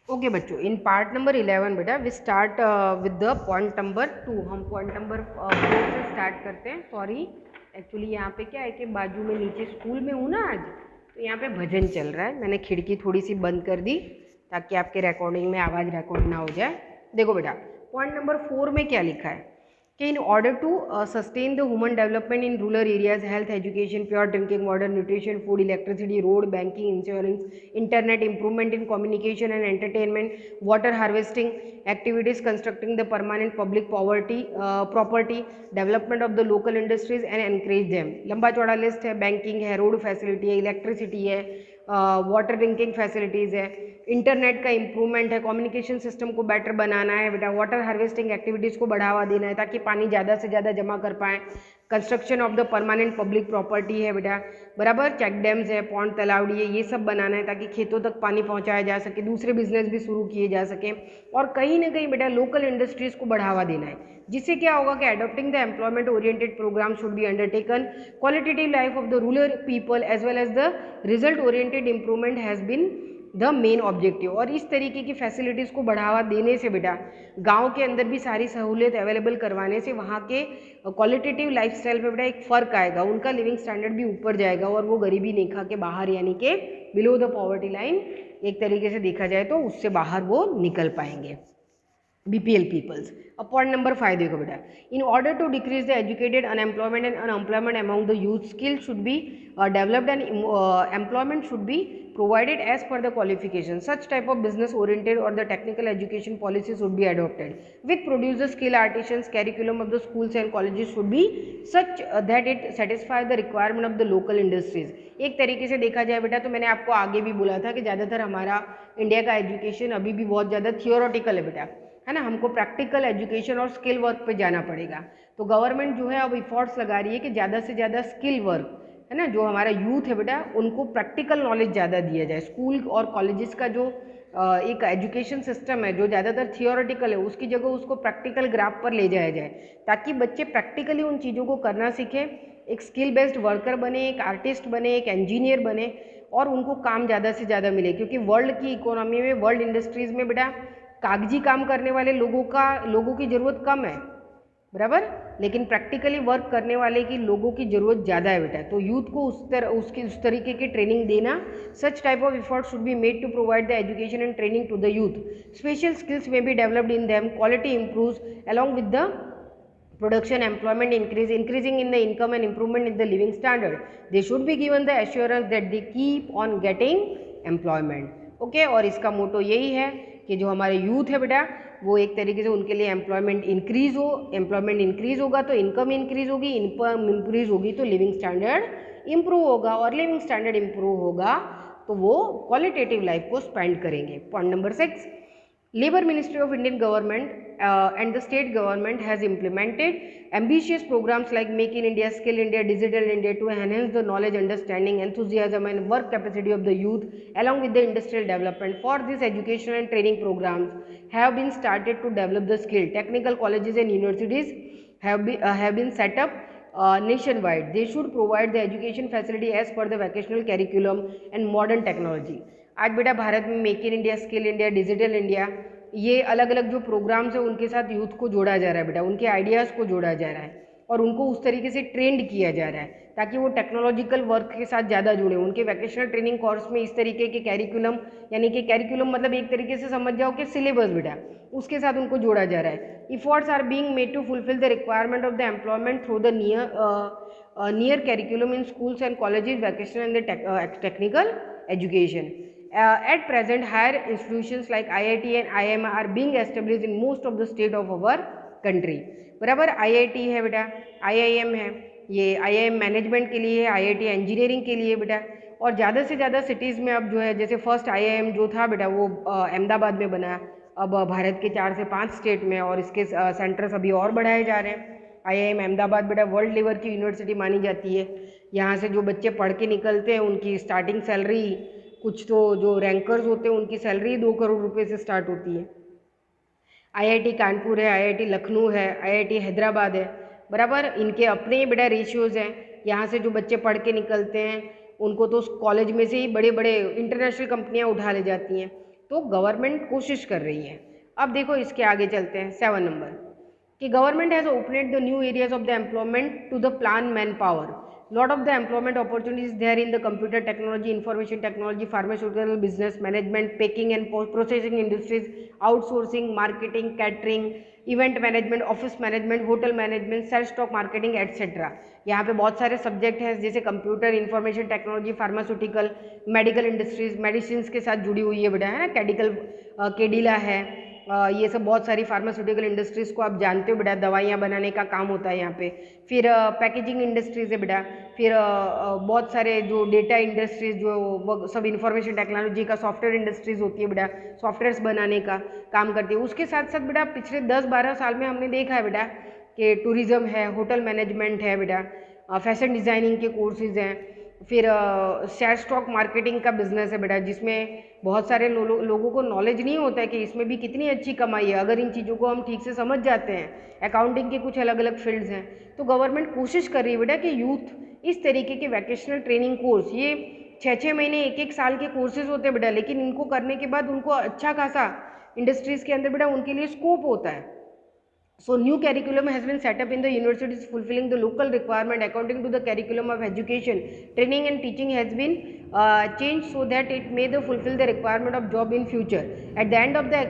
Okay बच्चों, in part number 11 बेटा we start with the point number 2। हम point number 4 से स्टार्ट करते हैं। सॉरी, एक्चुअली यहाँ पे क्या है कि बाजू में नीचे स्कूल में हूँ ना आज, तो यहाँ पे भजन चल रहा है। मैंने खिड़की थोड़ी सी बंद कर दी ताकि आपके रिकॉर्डिंग में आवाज़ रिकॉर्ड ना हो जाए। देखो बेटा, पॉइंट नंबर 4 में क्या लिखा है कि in order to sustain the human development in rural areas, health, education, pure drinking water, nutrition, food, electricity, road, banking, insurance, internet, improvement in communication and entertainment, water harvesting activities, constructing the permanent public property, development of the local industries and encourage them। लंबा चौड़ा list है। Banking है, road facility है, electricity है, water drinking facilities है, internet का improvement है, communication system को बेटर बनाना है बेटा, वाटर हार्वेस्टिंग एक्टिविटीज़ को बढ़ावा देना है ताकि पानी ज़्यादा से ज़्यादा जमा कर पाएँ, construction of the permanent public property है बेटा, बराबर, चेक डैम्स है, पौंड तालावड़ी है, ये सब बनाना है ताकि खेतों तक पानी पहुंचाया जा सके, दूसरे बिजनेस भी शुरू किए जा सकें, और कहीं ना कहीं बेटा लोकल इंडस्ट्रीज़ को बढ़ावा देना है, जिससे क्या होगा कि adopting the employment oriented programme should be undertaken, qualitative life of the rural people as well as the result oriented improvement has been the main objective. और इस तरीके की फैसिलिटीज़ को बढ़ावा देने से बेटा गांव के अंदर भी सारी सहूलियत अवेलेबल करवाने से वहाँ के क्वालिटेटिव लाइफस्टाइल पे बेटा एक फ़र्क आएगा, उनका लिविंग स्टैंडर्ड भी ऊपर जाएगा और वो गरीबी रेखा के बाहर यानी कि बिलो द पॉवर्टी लाइन एक तरीके से देखा जाए तो उससे बाहर वो निकल पाएंगे, BPL पीपल्स। अब पॉइंट नंबर 5 देखो बेटा, in order to decrease the educated unemployment and unemployment among the youth, skill should be developed and employment should be provided as per the qualification. Such type of business oriented or the technical education policies should be adopted with produce the skill artisans. Curriculum of the schools and colleges should be such that it satisfy the requirement of the local industries। एक तरीके से देखा जाए बेटा तो मैंने आपको आगे भी बोला था कि ज़्यादातर हमारा इंडिया का एजुकेशन अभी भी बहुत ज़्यादा थियोरेटिकल है बेटा, है ना, हमको प्रैक्टिकल एजुकेशन और स्किल वर्क पे जाना पड़ेगा। तो गवर्नमेंट जो है अब इफोर्ट्स लगा रही है कि ज़्यादा से ज़्यादा स्किल वर्क, है ना, जो हमारा यूथ है बेटा उनको प्रैक्टिकल नॉलेज ज़्यादा दिया जाए। स्कूल और कॉलेजेस का जो एक एजुकेशन सिस्टम है जो ज़्यादातर थियोरेटिकल है, उसकी जगह उसको प्रैक्टिकल ग्राफ पर ले जाया जाए ताकि बच्चे प्रैक्टिकली उन चीज़ों को करना सीखें, एक स्किल बेस्ड वर्कर बने, एक आर्टिस्ट बने, एक इंजीनियर बने और उनको काम ज़्यादा से ज़्यादा मिले। क्योंकि वर्ल्ड की इकोनॉमी में, वर्ल्ड इंडस्ट्रीज़ में बेटा कागजी काम करने वाले लोगों की ज़रूरत कम है, बराबर, लेकिन प्रैक्टिकली वर्क करने वाले की लोगों की ज़रूरत ज़्यादा है बेटा। तो यूथ को उस तरीके की ट्रेनिंग देना, such type of effort should be made to provide the education and training to the youth. Special skills में be developed in them, quality improves along with the production, employment increasing in the income and improvement in the living standard. They should be given the assurance that they keep on getting employment। Okay, और इसका मोटो यही है कि जो हमारे youth है बेटा वो एक तरीके से उनके लिए एम्प्लॉयमेंट इंक्रीज हो, एम्प्लॉयमेंट इंक्रीज होगा तो इनकम इंक्रीज होगी, इनकम इंक्रीज होगी तो लिविंग स्टैंडर्ड इम्प्रूव होगा, और लिविंग स्टैंडर्ड इम्प्रूव होगा तो वो क्वालिटेटिव लाइफ को स्पेंड करेंगे। Point number 6, Labor Ministry of Indian Government and the state government has implemented ambitious programs like Make in India, Skill India, Digital India to enhance the knowledge, understanding, enthusiasm and work capacity of the youth along with the industrial development। For this education and training programs have been started to develop the skill. Technical colleges and universities have been set up nationwide. They should provide the education facility as per the vocational curriculum and modern technology। आज बेटा भारत में make in India, skill India, digital India, ये अलग अलग जो programmes हैं उनके साथ यूथ को जोड़ा जा रहा है बेटा, उनके आइडियाज़ को जोड़ा जा रहा है और उनको उस तरीके से ट्रेंड किया जा रहा है ताकि वो टेक्नोलॉजिकल वर्क के साथ ज़्यादा जुड़े। उनके वैकेशनल ट्रेनिंग कोर्स में इस तरीके के कैरिकुलम, यानी कि कैरिकुलम मतलब एक तरीके से समझ जाओ कि सिलेबस बेटा, उसके साथ उनको जोड़ा जा रहा है। Efforts are being made to fulfil the requirement of the employment through the near curriculum in schools and colleges, vocational and the technical education। At present, higher institutions like IIT and IIM are being established in most of the state of our country। बराबर, IIT है बेटा, IIM है, ये IIM management के लिए है, IIT engineering के लिए बेटा, और ज़्यादा से ज़्यादा सिटीज़ में अब जो है, जैसे फर्स्ट IIM जो था बेटा वो अहमदाबाद में बना, अब भारत के 4 से 5 स्टेट में, और इसके सेंटर्स अभी और बढ़ाए जा रहे हैं। IIM अहमदाबाद बेटा वर्ल्ड लेवल की यूनिवर्सिटी मानी जाती है। यहाँ से जो बच्चे पढ़ के निकलते हैं उनकी स्टार्टिंग सैलरी, कुछ तो जो रैंकर्स होते हैं उनकी सैलरी 2 करोड़ रुपए से स्टार्ट होती है। IIT कानपुर है, IIT लखनऊ है, IIT हैदराबाद है, बराबर, इनके अपने ही बड़ा रेशियोज़ हैं। यहाँ से जो बच्चे पढ़ के निकलते हैं उनको तो कॉलेज में से ही बड़े बड़े इंटरनेशनल कंपनियाँ उठा ले जाती हैं। तो गवर्नमेंट कोशिश कर रही है। अब देखो इसके आगे चलते हैं 7 नंबर कि government has opened the new areas of the employment to the plan man power. Lot of the employment opportunities there in the computer technology, information technology, pharmaceutical business, management, packing and processing industries, outsourcing, marketing, catering, event management, office management, hotel management, sales stock marketing, etc. यहाँ पे बहुत सारे subject हैं जैसे computer, information technology, pharmaceutical, medical industries, medicine के साथ जुड़ी हुई है बेटा, है ना, कैडिकल केडिला है, ये सब बहुत सारी फार्मास्यूटिकल इंडस्ट्रीज़ को आप जानते हो बेटा, दवाइयाँ बनाने का काम होता है यहाँ पे। फिर पैकेजिंग इंडस्ट्रीज़ है बेटा, फिर बहुत सारे जो डेटा इंडस्ट्रीज जो सब इंफॉर्मेशन टेक्नोलॉजी का सॉफ्टवेयर इंडस्ट्रीज़ होती है बेटा, सॉफ्टवेयर्स बनाने का काम करती है। उसके साथ साथ बेटा पिछले 10-12 साल में हमने देखा है बेटा कि टूरिज़्म है, होटल मैनेजमेंट है बेटा, फैशन डिज़ाइनिंग के कोर्सेज़ हैं, फिर शेयर स्टॉक मार्केटिंग का बिजनेस है बेटा, जिसमें बहुत सारे लोगों को नॉलेज नहीं होता है कि इसमें भी कितनी अच्छी कमाई है अगर इन चीज़ों को हम ठीक से समझ जाते हैं। अकाउंटिंग के कुछ अलग अलग फील्ड्स हैं। तो गवर्नमेंट कोशिश कर रही है बेटा कि यूथ इस तरीके के वैकेशनल ट्रेनिंग कोर्स, ये 6-6 महीने 1-1 साल के कोर्सेज होते हैं बेटा, लेकिन इनको करने के बाद उनको अच्छा खासा इंडस्ट्रीज़ के अंदर बेटा उनके लिए स्कोप होता है। So new curriculum has been set up in the universities fulfilling the local requirement according to the curriculum of education. Training and teaching has been changed so that it may fulfill the requirement of job in future. At the end of the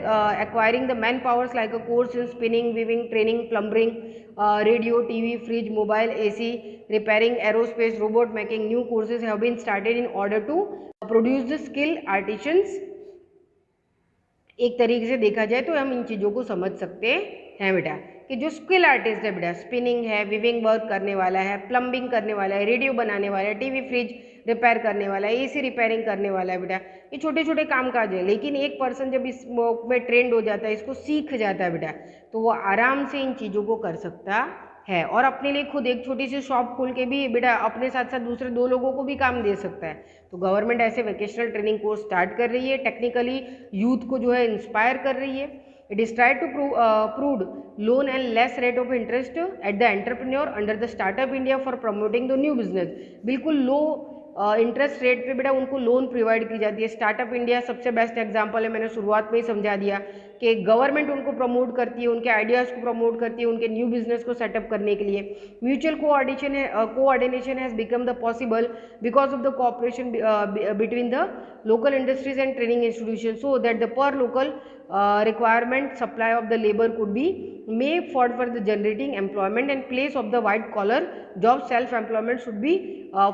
acquiring the manpowers like a course in spinning, weaving, training, plumbing, radio, TV, fridge, mobile, AC, repairing, aerospace, robot making, new courses have been started in order to produce the skilled artisans. एक तरीके से देखा जाए तो हम इन चीज़ों को समझ सकते हैं बेटा कि जो स्किल आर्टिस्ट है बेटा, स्पिनिंग है, विविंग वर्क करने वाला है, प्लम्बिंग करने वाला है, रेडियो बनाने वाला है, टीवी फ्रिज रिपेयर करने वाला है, एसी रिपेयरिंग करने वाला है बेटा, ये छोटे छोटे काम काज है। लेकिन एक पर्सन जब इस में ट्रेंड हो जाता है, इसको सीख जाता है बेटा, तो वो आराम से इन चीज़ों को कर सकता है और अपने लिए खुद एक छोटी सी शॉप खोल के भी बेटा अपने साथ साथ दूसरे 2 लोगों को भी काम दे सकता है। तो गवर्नमेंट ऐसे वोकेशनल ट्रेनिंग कोर्स स्टार्ट कर रही है, टेक्निकली यूथ को जो है इंस्पायर कर रही है। It is try to prove loan and less rate of interest at the entrepreneur under the startup India for promoting the new business. बिल्कुल लो इंटरेस्ट रेट पे बेटा उनको लोन प्रोवाइड की जाती है। स्टार्टअप इंडिया सबसे बेस्ट एग्जांपल है, मैंने शुरुआत में ही समझा दिया कि गवर्नमेंट उनको प्रमोट करती है, उनके आइडियाज़ को प्रमोट करती है उनके न्यू बिजनेस को सेटअप करने के लिए। Mutual coordination has become the possible because of the cooperation between the local industries and training institutions so that the per local requirement supply of the labor could be made for the generating employment and place of the white collar job self employment should be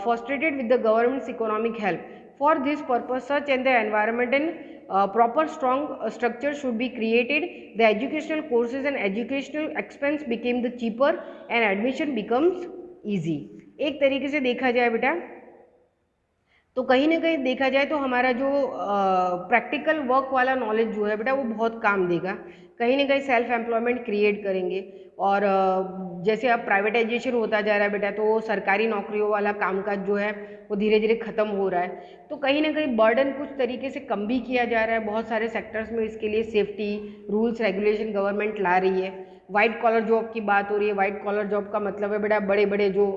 fostered with the government's economic help. For this purpose such and the environment and proper strong structure should be created. The educational courses and educational expense became the cheaper and admission becomes easy. एक तरीके से देखा जाए बेटा तो कहीं ना कहीं देखा जाए तो हमारा जो प्रैक्टिकल वर्क वाला नॉलेज जो है बेटा वो बहुत काम देगा। कहीं ना कहीं सेल्फ एम्प्लॉयमेंट क्रिएट करेंगे और जैसे अब प्राइवेटाइजेशन होता जा रहा है बेटा तो सरकारी नौकरियों वाला कामकाज जो है वो धीरे धीरे ख़त्म हो रहा है। तो कहीं ना कहीं बर्डन कुछ तरीके से कम भी किया जा रहा है बहुत सारे सेक्टर्स में। इसके लिए सेफ्टी रूल्स रेगुलेशन गवर्नमेंट ला रही है। वाइट कॉलर जॉब की बात हो रही है। वाइट कॉलर जॉब का मतलब है बेटा बड़े बड़े जो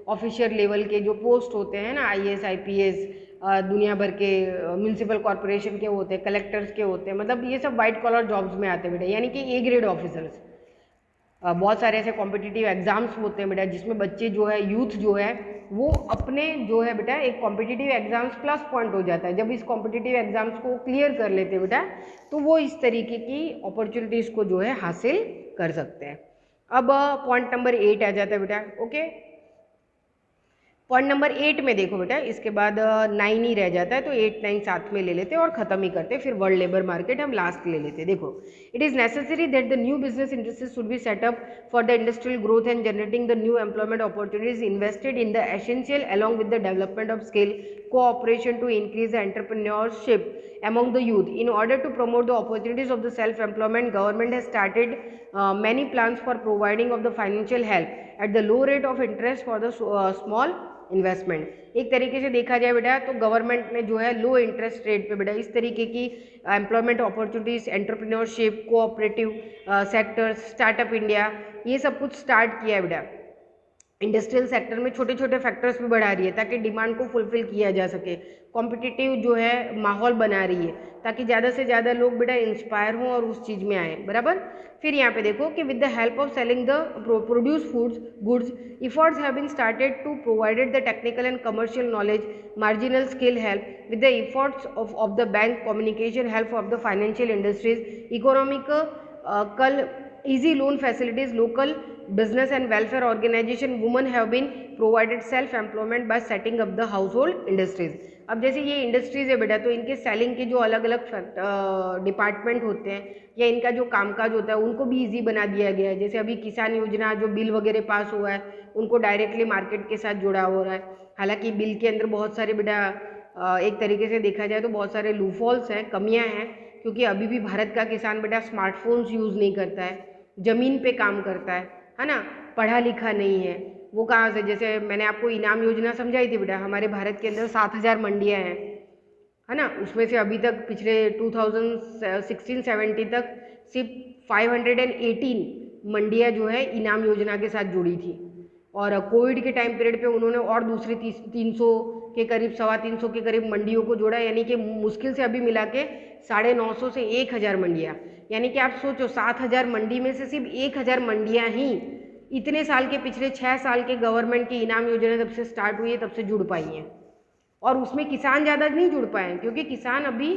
ऑफिशियल लेवल के जो पोस्ट होते हैं ना, IAS IPS, दुनिया भर के म्यूनसिपल कॉरपोरेशन के होते हैं, कलेक्टर्स के होते हैं, मतलब ये सब वाइट कॉलर जॉब्स में आते हैं बेटा, यानी कि A ग्रेड ऑफिसर्स। बहुत सारे ऐसे कॉम्पिटिटिव एग्जाम्स होते हैं बेटा जिसमें बच्चे जो है यूथ जो है वो अपने जो है बेटा एक कॉम्पिटिटिव एग्जाम्स प्लस पॉइंट हो जाता है। जब इस कॉम्पिटिटिव एग्जाम्स को क्लियर कर लेते हैं बेटा तो वो इस तरीके की अपॉर्चुनिटीज़ को जो है हासिल कर सकते हैं। अब पॉइंट नंबर 8 आ जाता है बेटा। ओके, पॉइंट नंबर 8 में देखो बेटा इसके बाद 9 ही रह जाता है तो 8 9 साथ में ले लेते हैं और ख़त्म ही करते हैं। फिर वर्ल्ड लेबर मार्केट हम लास्ट ले लेते हैं। देखो, it is necessary that the new business industries should be set up for the industrial growth and generating the new employment opportunities invested in the essential along with the development of skill cooperation to increase the entrepreneurship among the youth. In order to promote the opportunities of the self-employment, government has started many plans for providing of the financial help at the low rate of interest for the small investment. एक तरीके से देखा जाए बेटा तो government ने जो है लो इंटरेस्ट रेट पे बेटा इस तरीके की employment opportunities, entrepreneurship, cooperative sectors, startup India, ये सब कुछ स्टार्ट किया है बेटा। इंडस्ट्रियल सेक्टर में छोटे छोटे फैक्टर्स भी बढ़ा रही है ताकि डिमांड को फुलफिल किया जा सके, कॉम्पिटिटिव जो है माहौल बना रही है ताकि ज़्यादा से ज़्यादा लोग बेटा इंस्पायर हों और उस चीज़ में आए, बराबर। फिर यहाँ पे देखो कि with the help of selling the produce foods goods, efforts have been started to provided the technical and commercial knowledge, marginal skill help with the efforts of the bank communication help of the financial industries, economical easy loan facilities, local business and welfare organization, women have been provided self employment by setting up the household industries। अब जैसे ये industries है बेटा, तो इनके selling के जो अलग अलग डिपार्टमेंट होते हैं या इनका जो कामकाज होता है उनको भी इजी बना दिया गया है। जैसे अभी किसान योजना जो बिल वगैरह पास हुआ है उनको डायरेक्टली मार्केट के साथ जुड़ा हो रहा है। हालांकि बिल के अंदर बहुत सारे बेटा एक तरीके से देखा जाए तो बहुत सारे लूफॉल्स हैं, कमियां हैं, क्योंकि अभी भी भारत का किसान बेटा स्मार्टफोन्स यूज़ नहीं करता है, ज़मीन पे काम करता है ना, पढ़ा लिखा नहीं है। वो कहाँ से, जैसे मैंने आपको इनाम योजना समझाई थी बेटा, हमारे भारत के अंदर 7,000 मंडियाँ हैं, है ना, उसमें से अभी तक पिछले 2016-17 तक सिर्फ 518 मंडियाँ जो है इनाम योजना के साथ जुड़ी थी। और कोविड के टाइम पीरियड पे उन्होंने और दूसरी 300 के करीब 350 के करीब मंडियों को जोड़ा, यानी कि मुश्किल से अभी मिला के 950 से 1,000 मंडियाँ। यानी कि आप सोचो 7,000 मंडी में से सिर्फ 1,000 मंडियाँ ही इतने साल के, पिछले 6 साल के गवर्नमेंट की इनाम योजना जब से स्टार्ट हुई है तब से जुड़ पाई हैं। और उसमें किसान ज़्यादा नहीं जुड़ पाए हैं क्योंकि किसान अभी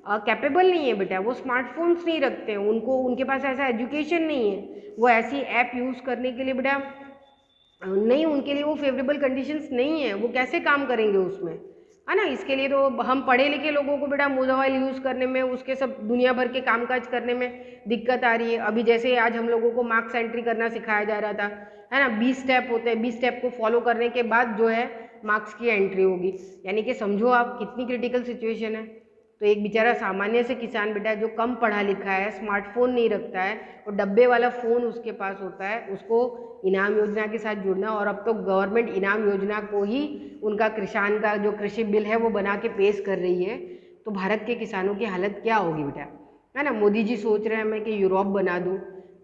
कैपेबल नहीं है बेटा, वो स्मार्टफोन्स नहीं रखते हैं, उनको उनके पास ऐसा एजुकेशन नहीं है, वो ऐसी ऐप यूज़ करने के लिए बेटा नहीं, उनके लिए वो फेवरेबल कंडीशंस नहीं है, वो कैसे काम करेंगे उसमें, है ना। इसके लिए तो हम पढ़े लिखे लोगों को बेटा मोबाइल यूज़ करने में, उसके सब दुनिया भर के कामकाज करने में दिक्कत आ रही है। अभी जैसे आज हम लोगों को मार्क्स एंट्री करना सिखाया जा रहा था, है ना, 20 स्टेप होते हैं, 20 स्टेप को फॉलो करने के बाद जो है मार्क्स की एंट्री होगी। यानी कि समझो आप कितनी क्रिटिकल सिचुएशन है। तो एक बेचारा सामान्य से किसान बेटा जो कम पढ़ा लिखा है, स्मार्टफोन नहीं रखता है और डब्बे वाला फ़ोन उसके पास होता है, उसको इनाम योजना के साथ जुड़ना। और अब तो गवर्नमेंट इनाम योजना को ही उनका किसान का जो कृषि बिल है वो बना के पेश कर रही है। तो भारत के किसानों की हालत क्या होगी बेटा, है ना। मोदी जी सोच रहे हैं मैं कि यूरोप बना दूँ,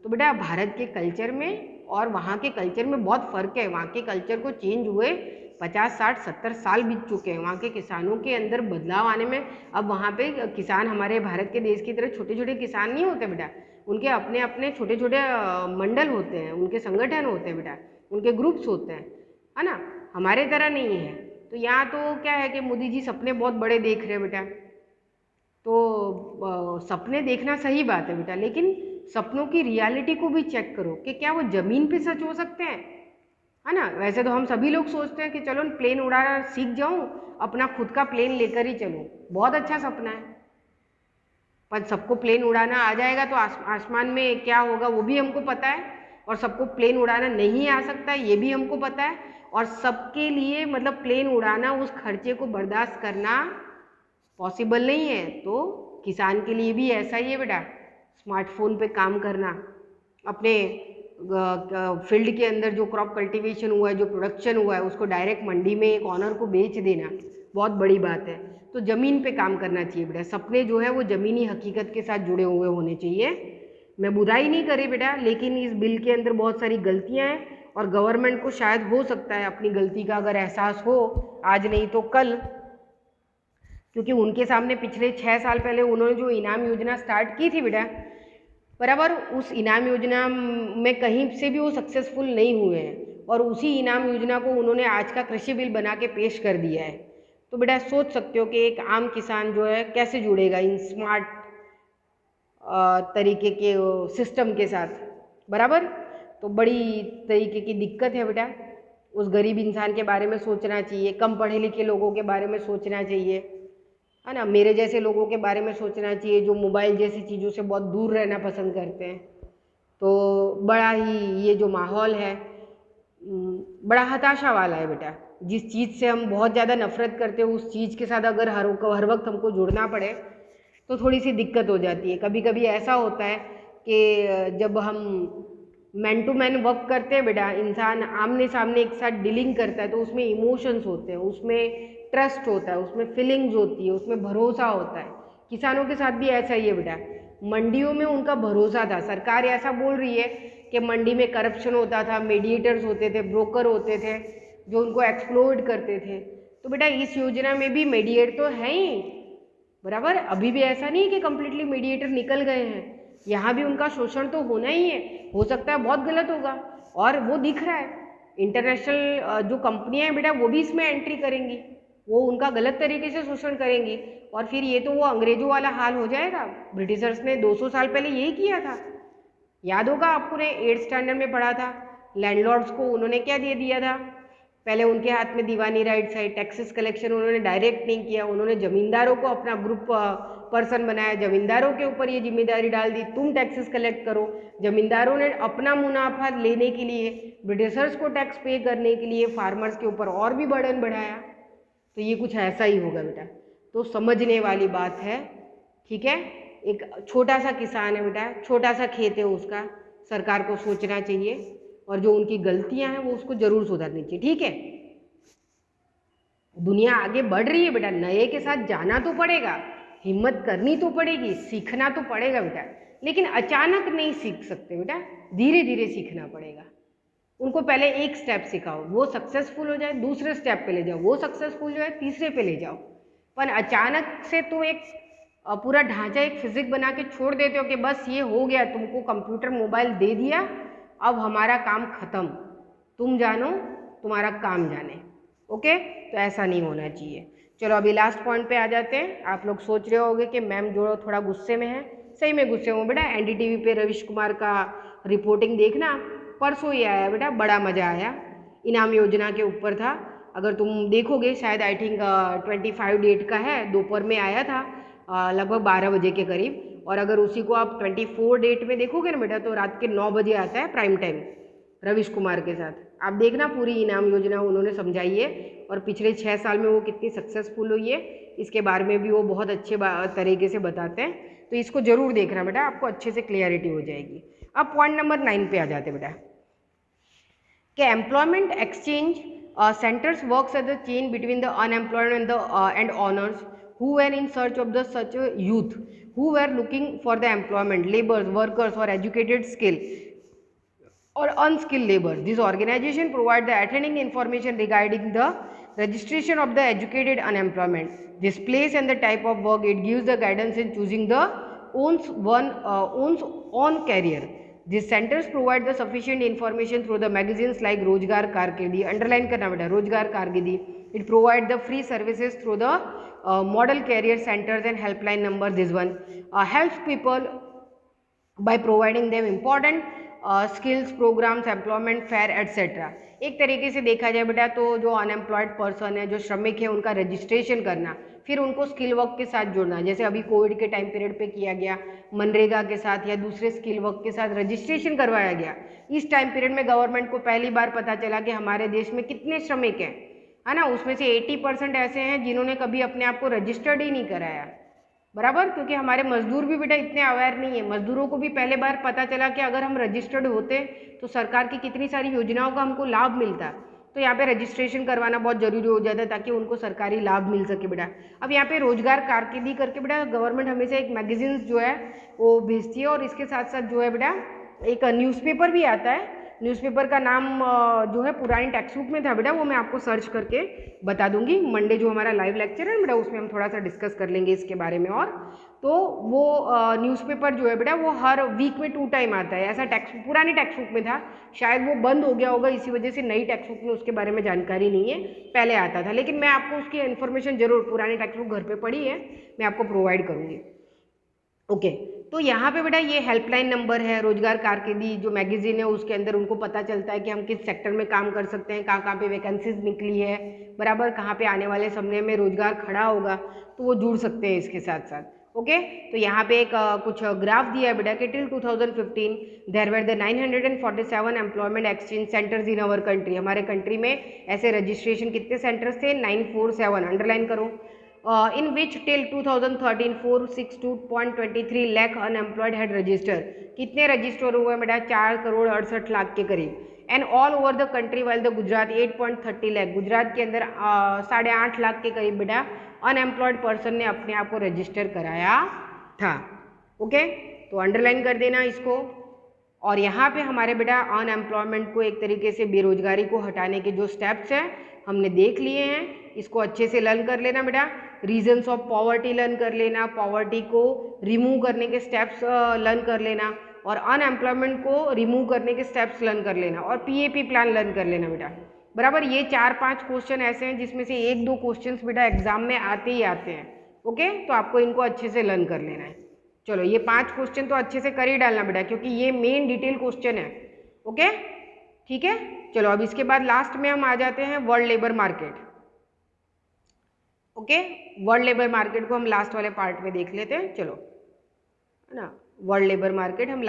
तो बेटा भारत के कल्चर में और वहाँ के कल्चर में बहुत फ़र्क है। वहाँ के कल्चर को चेंज हुए 50, 60, 70 साल बीत चुके हैं। वहाँ के किसानों के अंदर बदलाव आने में, अब वहाँ पे किसान हमारे भारत के देश की तरह छोटे छोटे किसान नहीं होते बेटा, उनके अपने अपने छोटे छोटे मंडल होते हैं, उनके संगठन होते हैं बेटा, उनके ग्रुप्स होते हैं, है ना, हमारे तरह नहीं है। तो यहाँ तो क्या है कि मोदी जी सपने बहुत बड़े देख रहे हैं बेटा। तो सपने देखना सही बात है बेटा, लेकिन सपनों की रियलिटी को भी चेक करो कि क्या वो ज़मीन पे सच हो सकते हैं, है ना। वैसे तो हम सभी लोग सोचते हैं कि चलो प्लेन उड़ाना सीख जाऊं, अपना खुद का प्लेन लेकर ही चलूं, बहुत अच्छा सपना है। पर सबको प्लेन उड़ाना आ जाएगा तो आसमान में क्या होगा वो भी हमको पता है, और सबको प्लेन उड़ाना नहीं आ सकता ये भी हमको पता है। और सबके लिए मतलब प्लेन उड़ाना, उस खर्चे को बर्दाश्त करना पॉसिबल नहीं है। तो किसान के लिए भी ऐसा ही है बेटा, स्मार्टफोन पे काम करना, अपने फील्ड के अंदर जो क्रॉप कल्टीवेशन हुआ है, जो प्रोडक्शन हुआ है, उसको डायरेक्ट मंडी में एक ऑनर को बेच देना बहुत बड़ी बात है। तो ज़मीन पे काम करना चाहिए बेटा, सपने जो है वो ज़मीनी हकीकत के साथ जुड़े हुए होने चाहिए। मैं बुराई नहीं करी बेटा, लेकिन इस बिल के अंदर बहुत सारी गलतियाँ हैं और गवर्नमेंट को शायद हो सकता है अपनी गलती का अगर एहसास हो, आज नहीं तो कल, क्योंकि उनके सामने पिछले 6 साल पहले उन्होंने जो इनाम योजना स्टार्ट की थी बेटा, बराबर उस इनाम योजना में कहीं से भी वो सक्सेसफुल नहीं हुए हैं और उसी इनाम योजना को उन्होंने आज का कृषि बिल बना के पेश कर दिया है। तो बेटा सोच सकते हो कि एक आम किसान जो है कैसे जुड़ेगा इन स्मार्ट तरीके के सिस्टम के साथ, बराबर। तो बड़ी तरीके की दिक्कत है बेटा, उस गरीब इंसान के बारे में सोचना चाहिए, कम पढ़े लिखे लोगों के बारे में सोचना चाहिए, है ना, मेरे जैसे लोगों के बारे में सोचना चाहिए जो मोबाइल जैसी चीज़ों से बहुत दूर रहना पसंद करते हैं। तो बड़ा ही ये जो माहौल है बड़ा हताशा वाला है बेटा। जिस चीज़ से हम बहुत ज़्यादा नफरत करते हैं उस चीज़ के साथ अगर हर वक्त हमको जुड़ना पड़े तो थोड़ी सी दिक्कत हो जाती है। कभी कभी ऐसा होता है कि जब हम मैन टू मैन वर्क करते हैं बेटा, इंसान आमने सामने एक साथ डीलिंग करता है तो उसमें इमोशंस होते हैं, उसमें ट्रस्ट होता है, उसमें फीलिंग्स होती है, उसमें भरोसा होता है। किसानों के साथ भी ऐसा ही है बेटा, मंडियों में उनका भरोसा था। सरकार ऐसा बोल रही है कि मंडी में करप्शन होता था, मीडिएटर्स होते थे, ब्रोकर होते थे जो उनको एक्सप्लॉइट करते थे। तो बेटा इस योजना में भी मीडिएटर तो है ही, बराबर। अभी भी ऐसा नहीं है कि कंप्लीटली मीडिएटर निकल गए हैं, यहाँ भी उनका शोषण तो होना ही है। हो सकता है बहुत गलत होगा और वो दिख रहा है। इंटरनेशनल जो कंपनियां हैं बेटा वो भी इसमें एंट्री करेंगी, वो उनका गलत तरीके से शोषण करेंगी और फिर ये तो वो अंग्रेजों वाला हाल हो जाएगा। ब्रिटिशर्स ने 200 साल पहले यही किया था, याद होगा आपको ने 8th स्टैंडर्ड में पढ़ा था। लैंडलॉर्ड्स को उन्होंने क्या दे दिया था, पहले उनके हाथ में दीवानी राइट्स है, टैक्सेस कलेक्शन उन्होंने डायरेक्ट नहीं किया, उन्होंने जमींदारों को अपना ग्रुप पर्सन बनाया, जमींदारों के ऊपर ये जिम्मेदारी डाल दी तुम टैक्सेस कलेक्ट करो। जमींदारों ने अपना मुनाफा लेने के लिए, ब्रिटिशर्स को टैक्स पे करने के लिए फार्मर्स के ऊपर और भी बर्डन बढ़ाया। तो ये कुछ ऐसा ही होगा बेटा, तो समझने वाली बात है, ठीक है। एक छोटा सा किसान है बेटा, छोटा सा खेत है उसका, सरकार को सोचना चाहिए और जो उनकी गलतियां हैं वो उसको जरूर सुधारनी चाहिए, ठीक है। दुनिया आगे बढ़ रही है बेटा, नए के साथ जाना तो पड़ेगा, हिम्मत करनी तो पड़ेगी, सीखना तो पड़ेगा बेटा, लेकिन अचानक नहीं सीख सकते बेटा, धीरे धीरे सीखना पड़ेगा। उनको पहले एक स्टेप सिखाओ, वो सक्सेसफुल हो जाए, दूसरे स्टेप पे ले जाओ, वो सक्सेसफुल जो है तीसरे पे ले जाओ। पर अचानक से तो एक पूरा ढांचा, एक फिजिक बना के छोड़ देते हो कि बस ये हो गया, तुमको कंप्यूटर मोबाइल दे दिया, अब हमारा काम खत्म, तुम जानो तुम्हारा काम जाने। ओके, तो ऐसा नहीं होना चाहिए। चलो अभी लास्ट पॉइंट पे आ जाते हैं। आप लोग सोच रहे होंगे कि मैम जो थोड़ा गुस्से में है, सही में गुस्से हूँ बेटा। एनडीटीवी पे रविश कुमार का रिपोर्टिंग देखना, परसों ही आया बेटा, बड़ा मज़ा आया, इनाम योजना के ऊपर था। अगर तुम देखोगे शायद आई थिंक 25 डेट का है, दोपहर में आया था लगभग 12 बजे के करीब। और अगर उसी को आप 24 डेट में देखोगे ना बेटा तो रात के 9 बजे आता है प्राइम टाइम, रविश कुमार के साथ। आप देखना पूरी इनाम योजना उन्होंने समझाई है और पिछले 6 साल में वो कितनी सक्सेसफुल हुई है इसके बारे में भी वो बहुत अच्छे तरीके से बताते हैं। तो इसको जरूर देखना बेटा, आपको अच्छे से क्लियरिटी हो जाएगी। अब पॉइंट नंबर 9 पे आ जाते बेटा कि employment exchange centres works at the chain between the unemployed and honours who were in search of the such a youth who were looking for the employment, laborers, workers or educated skill or unskilled labor. This organization provide the attending information regarding the registration of the educated unemployment, this place and the type of work. It gives the guidance in choosing the one's own career. These centers provide the sufficient information through the magazines like Rozgar Karkardi, underline karna beta, Rozgar Karkardi. It provides the free services through the model career centers and helpline number. This one helps people by providing them important skills programmes, employment fair etcetera. एक तरीके से देखा जाए बेटा तो जो unemployed person है, जो श्रमिक है, उनका रजिस्ट्रेशन करना, फिर उनको स्किल वर्क के साथ जोड़ना, जैसे अभी कोविड के टाइम पीरियड पे किया गया, मनरेगा के साथ या दूसरे स्किल वर्क के साथ रजिस्ट्रेशन करवाया गया। इस टाइम पीरियड में गवर्नमेंट को पहली बार पता चला कि हमारे देश में कितने श्रमिक हैं, है ना, उसमें से 80% ऐसे हैं जिन्होंने कभी अपने आप को रजिस्टर्ड ही नहीं कराया, बराबर। क्योंकि हमारे मजदूर भी बेटा इतने अवेयर नहीं है। मजदूरों को भी पहले बार पता चला कि अगर हम रजिस्टर्ड होते तो सरकार की कितनी सारी योजनाओं का हमको लाभ मिलता। तो यहाँ पे रजिस्ट्रेशन करवाना बहुत जरूरी हो जाता है ताकि उनको सरकारी लाभ मिल सके बेटा। अब यहाँ पे रोजगार कारकिर्दी करके बेटा गवर्नमेंट हमेशा एक मैगजीन्स जो है वो भेजती है और इसके साथ साथ जो है बेटा एक न्यूज़पेपर भी आता है। न्यूज़पेपर का नाम जो है पुरानी टेक्स्ट बुक में था बेटा, वो मैं आपको सर्च करके बता दूंगी। मंडे जो हमारा लाइव लेक्चर है बेटा उसमें हम थोड़ा सा डिस्कस कर लेंगे इसके बारे में। और तो वो न्यूज़पेपर जो है बेटा वो हर वीक में 2 टाइम आता है, ऐसा टेक्स्ट पुरानी टेक्स्ट बुक में था, शायद वो बंद हो गया होगा इसी वजह से नई टेक्स्ट बुक में उसके बारे में जानकारी नहीं है, पहले आता था। लेकिन मैं आपको उसकी इन्फॉर्मेशन जरूर, पुरानी टेक्स्ट बुक घर पर पढ़ी है, मैं आपको प्रोवाइड करूँगी। ओके, तो यहाँ पे बेटा ये हेल्पलाइन नंबर है, रोजगार कारकिर्दी जो मैगजीन है उसके अंदर उनको पता चलता है कि हम किस सेक्टर में काम कर सकते हैं, कहाँ कहाँ पे वैकेंसीज निकली है, बराबर, कहाँ पे आने वाले समय में रोजगार खड़ा होगा, तो वो जुड़ सकते हैं इसके साथ साथ। ओके, तो यहाँ पे एक कुछ ग्राफ दिया है बेटा कि till 2015 there were the 947 employment exchange centres in our country. हमारे कंट्री में ऐसे रजिस्ट्रेशन कितने सेंटर्स थे, 947, अंडरलाइन करो। In which till 2013 462.23 lakh unemployed had registered. कितने रजिस्टर हुए बेटा, 4,68,00,000 के करीब। And all over the country while the Gujarat 8.30 lakh, Gujarat के अंदर 8.5 लाख के करीब बेटा अनएम्प्लॉयड पर्सन ने अपने आप को रजिस्टर कराया था। ओके, तो अंडरलाइन कर देना इसको। और यहाँ पे हमारे बेटा अनएम्प्लॉयमेंट को, एक तरीके से बेरोजगारी को हटाने के जो स्टेप्स हैं हमने देख लिए हैं, इसको अच्छे से लर्न कर लेना बेटा। रीजंस ऑफ पॉवर्टी लर्न कर लेना, पॉवर्टी को रिमूव करने के स्टेप्स लर्न कर लेना, और अनएम्प्लॉयमेंट को रिमूव करने के स्टेप्स लर्न कर लेना, और पीएपी प्लान लर्न कर लेना बेटा। बराबर, ये 4-5 क्वेश्चन ऐसे हैं जिसमें से 1-2 क्वेश्चन बेटा एग्जाम में आते ही आते हैं। ओके, तो आपको इनको अच्छे से लर्न कर लेना है। चलो, ये 5 क्वेश्चन तो अच्छे से कर ही डालना बेटा, क्योंकि ये मेन डिटेल क्वेश्चन है। ओके, ठीक है। चलो, अब इसके बाद लास्ट में हम आ जाते हैं world labour market. Okay, world labour market को हम लास्ट वाले पार्ट में देख लेते हैं। चलो, है ना, वर्ल्ड लेबर मार्केट हम